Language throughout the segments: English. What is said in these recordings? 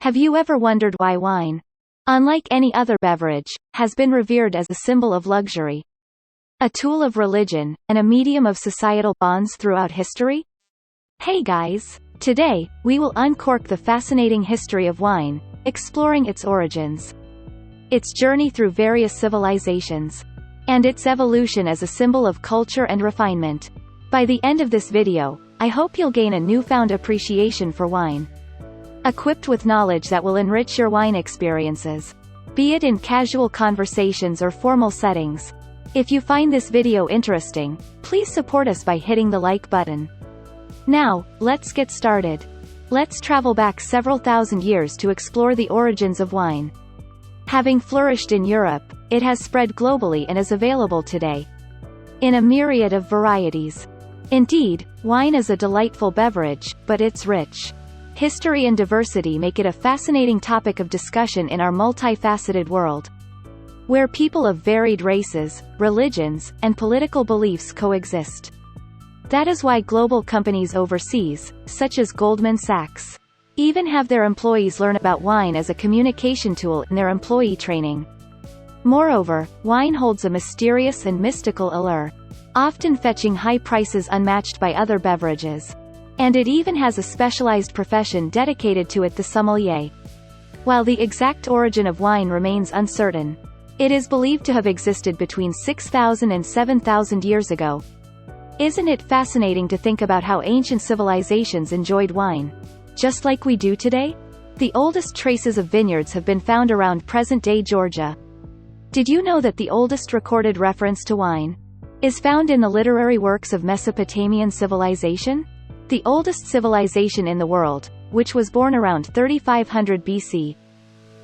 Have you ever wondered why wine, unlike any other beverage, has been revered as a symbol of luxury, a tool of religion, and a medium of societal bonds throughout history? Hey guys! Today, we will uncork the fascinating history of wine, exploring its origins, its journey through various civilizations, and its evolution as a symbol of culture and refinement. By the end of this video, I hope you'll gain a newfound appreciation for wine, equipped with knowledge that will enrich your wine experiences, be it in casual conversations or formal settings. If you find this video interesting, please support us by hitting the like button. Now, let's get started. Let's travel back several thousand years to explore the origins of wine. Having flourished in Europe, it has spread globally and is available today in a myriad of varieties. Indeed, wine is a delightful beverage, but its rich history and diversity make it a fascinating topic of discussion in our multifaceted world, where people of varied races, religions, and political beliefs coexist. That is why global companies overseas, such as Goldman Sachs, even have their employees learn about wine as a communication tool in their employee training. Moreover, wine holds a mysterious and mystical allure, often fetching high prices unmatched by other beverages. And it even has a specialized profession dedicated to it, the sommelier. While the exact origin of wine remains uncertain, it is believed to have existed between 6,000 and 7,000 years ago. Isn't it fascinating to think about how ancient civilizations enjoyed wine, just like we do today? The oldest traces of vineyards have been found around present-day Georgia. Did you know that the oldest recorded reference to wine is found in the literary works of Mesopotamian civilization? The oldest civilization in the world, which was born around 3500 BC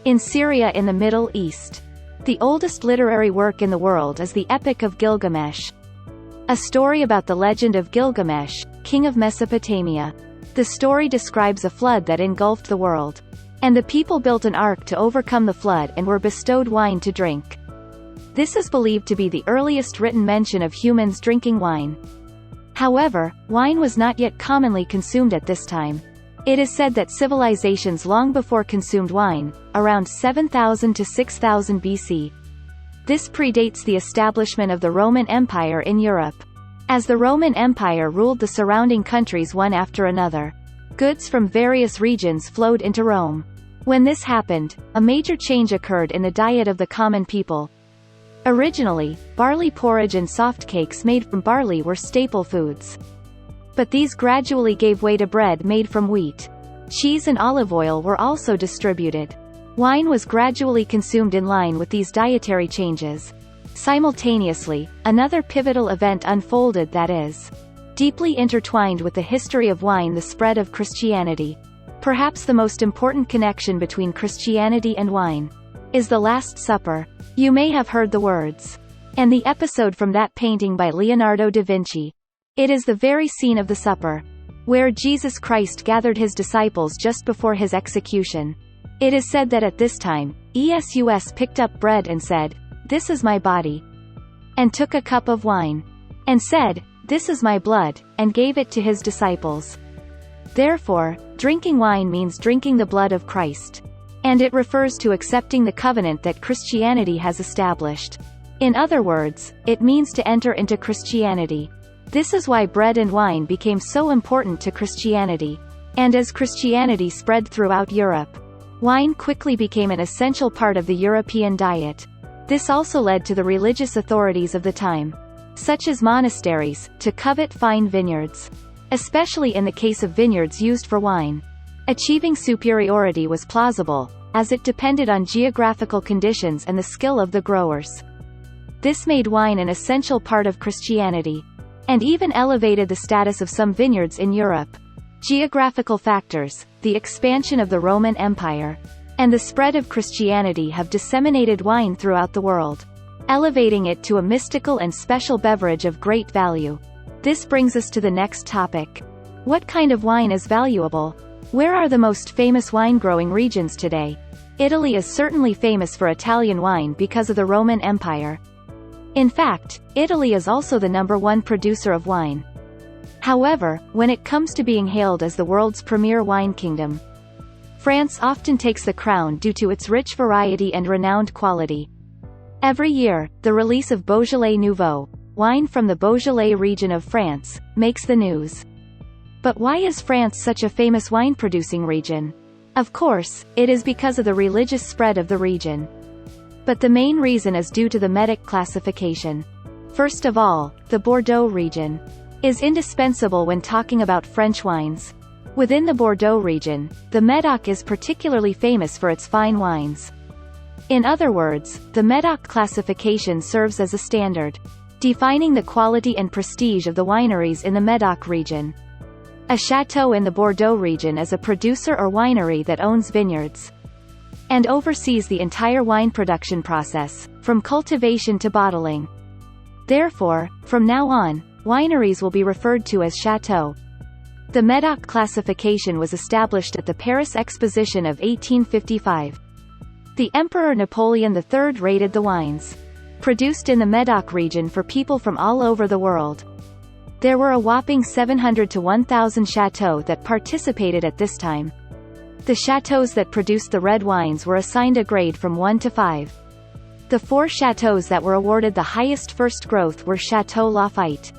in Syria in the Middle East. The oldest literary work in the world is the Epic of Gilgamesh, a story about the legend of Gilgamesh, king of Mesopotamia. The story describes a flood that engulfed the world, and the people built an ark to overcome the flood and were bestowed wine to drink. This is believed to be the earliest written mention of humans drinking wine. However, wine was not yet commonly consumed at this time. It is said that civilizations long before consumed wine, around 7000 to 6000 BC. This predates the establishment of the Roman Empire in Europe, as the Roman Empire ruled the surrounding countries one after another. Goods from various regions flowed into Rome. When this happened, a major change occurred in the diet of the common people. Originally, barley porridge and soft cakes made from barley were staple foods. But these gradually gave way to bread made from wheat. Cheese and olive oil were also distributed. Wine was gradually consumed in line with these dietary changes. Simultaneously, another pivotal event unfolded that is deeply intertwined with the history of wine: the spread of Christianity. Perhaps the most important connection between Christianity and wine is the Last Supper. You may have heard the words and the episode from that painting by Leonardo da Vinci. It is the very scene of the supper, where Jesus Christ gathered his disciples just before his execution. It is said that at this time, Jesus picked up bread and said, "This is my body," and took a cup of wine, and said, "This is my blood," and gave it to his disciples. Therefore, drinking wine means drinking the blood of Christ, and it refers to accepting the covenant that Christianity has established. In other words, it means to enter into Christianity. This is why bread and wine became so important to Christianity. And as Christianity spread throughout Europe, wine quickly became an essential part of the European diet. This also led to the religious authorities of the time, such as monasteries, to covet fine vineyards, especially in the case of vineyards used for wine. Achieving superiority was plausible, as it depended on geographical conditions and the skill of the growers. This made wine an essential part of Christianity, and even elevated the status of some vineyards in Europe. Geographical factors, the expansion of the Roman Empire, and the spread of Christianity have disseminated wine throughout the world, elevating it to a mystical and special beverage of great value. This brings us to the next topic. What kind of wine is valuable? Where are the most famous wine-growing regions today? Italy is certainly famous for Italian wine because of the Roman Empire. In fact, Italy is also the #1 producer of wine. However, when it comes to being hailed as the world's premier wine kingdom, France often takes the crown due to its rich variety and renowned quality. Every year, the release of Beaujolais Nouveau, wine from the Beaujolais region of France, makes the news. But why is France such a famous wine-producing region? Of course, it is because of the religious spread of the region. But the main reason is due to the Médoc classification. First of all, the Bordeaux region is indispensable when talking about French wines. Within the Bordeaux region, the Médoc is particularly famous for its fine wines. In other words, the Médoc classification serves as a standard, defining the quality and prestige of the wineries in the Médoc region. A chateau in the Bordeaux region is a producer or winery that owns vineyards and oversees the entire wine production process, from cultivation to bottling. Therefore, from now on, wineries will be referred to as chateaux. The Médoc classification was established at the Paris Exposition of 1855. The Emperor Napoleon III rated the wines produced in the Médoc region for people from all over the world. There were a whopping 700 to 1,000 chateaux that participated at this time. The chateaux that produced the red wines were assigned a grade from 1 to 5. The 4 chateaux that were awarded the highest first growth were Chateau Lafite,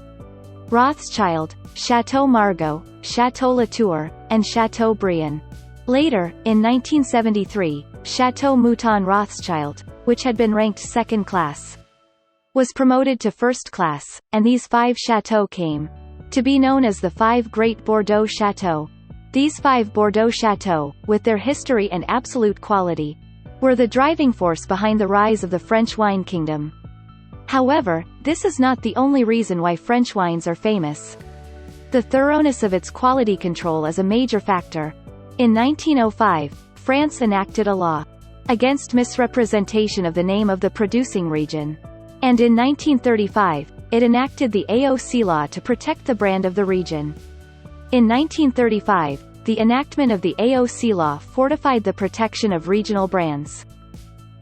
Rothschild, Chateau Margaux, Chateau Latour, and Chateau Briand. Later, in 1973, Chateau Mouton Rothschild, which had been ranked second class, was promoted to first class, and these 5 chateaux came to be known as the 5 Great Bordeaux Chateaux. These 5 Bordeaux chateaux, with their history and absolute quality, were the driving force behind the rise of the French wine kingdom. However, this is not the only reason why French wines are famous. The thoroughness of its quality control is a major factor. In 1905, France enacted a law against misrepresentation of the name of the producing region. And in 1935, it enacted the AOC law to protect the brand of the region. In 1935, the enactment of the AOC law fortified the protection of regional brands,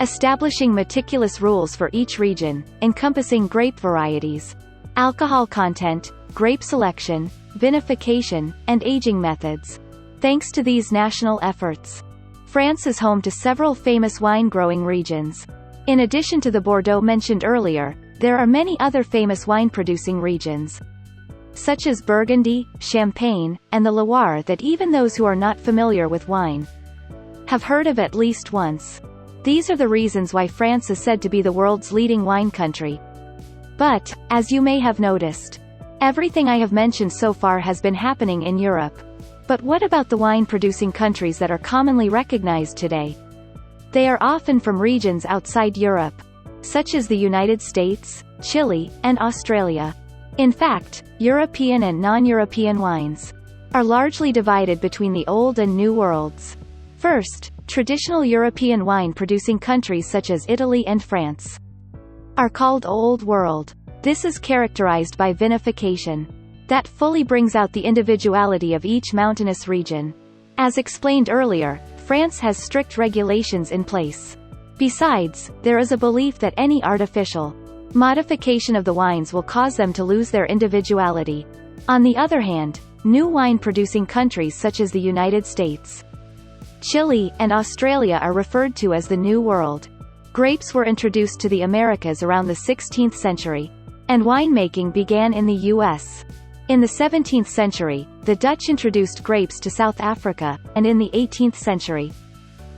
establishing meticulous rules for each region, encompassing grape varieties, alcohol content, grape selection, vinification, and aging methods. Thanks to these national efforts, France is home to several famous wine-growing regions. In addition to the Bordeaux mentioned earlier, there are many other famous wine-producing regions, such as Burgundy, Champagne, and the Loire that even those who are not familiar with wine have heard of at least once. These are the reasons why France is said to be the world's leading wine country. But, as you may have noticed, everything I have mentioned so far has been happening in Europe. But what about the wine-producing countries that are commonly recognized today? They are often from regions outside Europe, such as the United States, Chile, and Australia. In fact, European and non-European wines are largely divided between the Old and New Worlds. First, traditional European wine-producing countries such as Italy and France are called Old World. This is characterized by vinification that fully brings out the individuality of each mountainous region. As explained earlier, France has strict regulations in place. Besides, there is a belief that any artificial modification of the wines will cause them to lose their individuality. On the other hand, new wine-producing countries such as the United States, Chile, and Australia are referred to as the New World. Grapes were introduced to the Americas around the 16th century, and winemaking began in the U.S. In the 17th century, the Dutch introduced grapes to South Africa, and in the 18th century,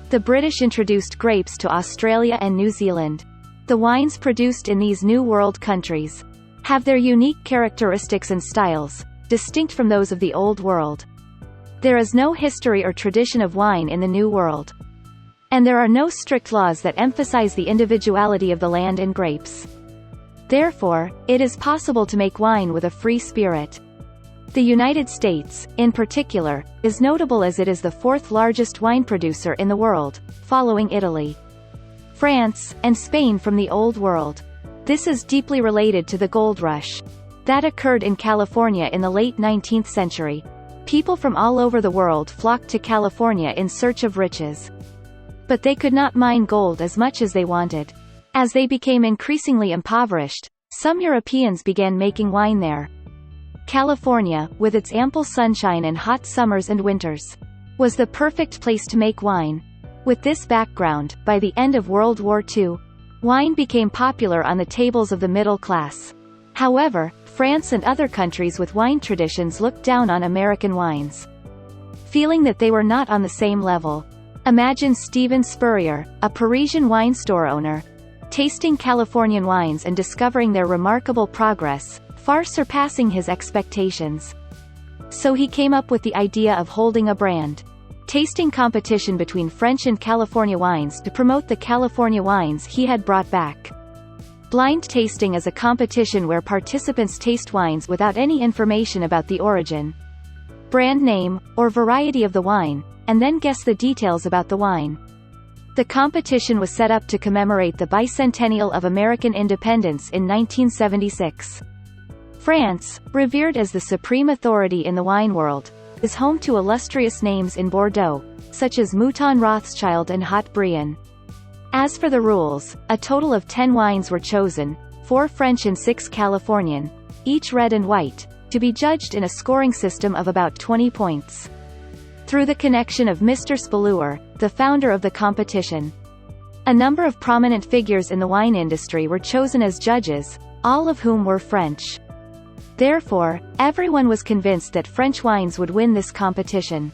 the British introduced grapes to Australia and New Zealand. The wines produced in these New World countries have their unique characteristics and styles, distinct from those of the Old World. There is no history or tradition of wine in the New World, and there are no strict laws that emphasize the individuality of the land and grapes. Therefore, it is possible to make wine with a free spirit. The United States, in particular, is notable as it is the 4th largest wine producer in the world, following Italy, France, and Spain from the Old World. This is deeply related to the gold rush that occurred in California in the late 19th century. People from all over the world flocked to California in search of riches. But they could not mine gold as much as they wanted. As they became increasingly impoverished, some Europeans began making wine there. California, with its ample sunshine and hot summers and winters, was the perfect place to make wine. With this background, by the end of World War II, wine became popular on the tables of the middle class. However, France and other countries with wine traditions looked down on American wines, feeling that they were not on the same level. Imagine Steven Spurrier, a Parisian wine store owner, tasting Californian wines and discovering their remarkable progress, far surpassing his expectations. So he came up with the idea of holding a brand tasting competition between French and California wines to promote the California wines he had brought back. Blind tasting is a competition where participants taste wines without any information about the origin, brand name, or variety of the wine, and then guess the details about the wine. The competition was set up to commemorate the bicentennial of American independence in 1976. France, revered as the supreme authority in the wine world, is home to illustrious names in Bordeaux, such as Mouton Rothschild and Haut-Brion. As for the rules, a total of 10 wines were chosen, 4 French and 6 Californian, each red and white, to be judged in a scoring system of about 20 points. Through the connection of Mr. Spalluer, the founder of the competition, a number of prominent figures in the wine industry were chosen as judges, all of whom were French. Therefore, everyone was convinced that French wines would win this competition.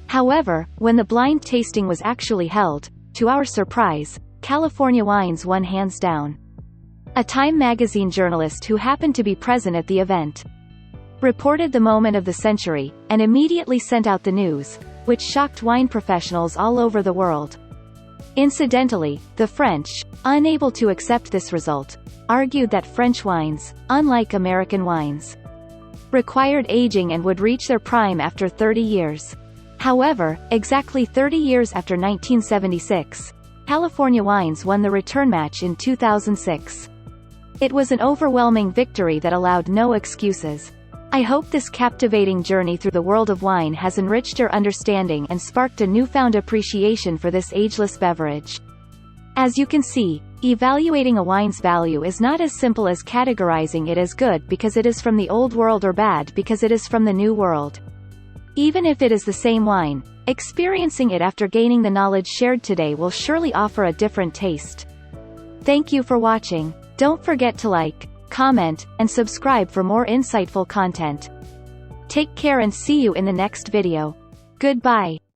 However, when the blind tasting was actually held, to our surprise, California wines won hands down. A Time magazine journalist who happened to be present at the event reported the moment of the century, and immediately sent out the news, which shocked wine professionals all over the world. Incidentally, the French, unable to accept this result, argued that French wines, unlike American wines, required aging and would reach their prime after 30 years. However, exactly 30 years after 1976, California wines won the return match in 2006. It was an overwhelming victory that allowed no excuses. I hope this captivating journey through the world of wine has enriched your understanding and sparked a newfound appreciation for this ageless beverage. As you can see, evaluating a wine's value is not as simple as categorizing it as good because it is from the old world or bad because it is from the new world. Even if it is the same wine, experiencing it after gaining the knowledge shared today will surely offer a different taste. Thank you for watching. Don't forget to like, comment, and subscribe for more insightful content. Take care and see you in the next video. Goodbye.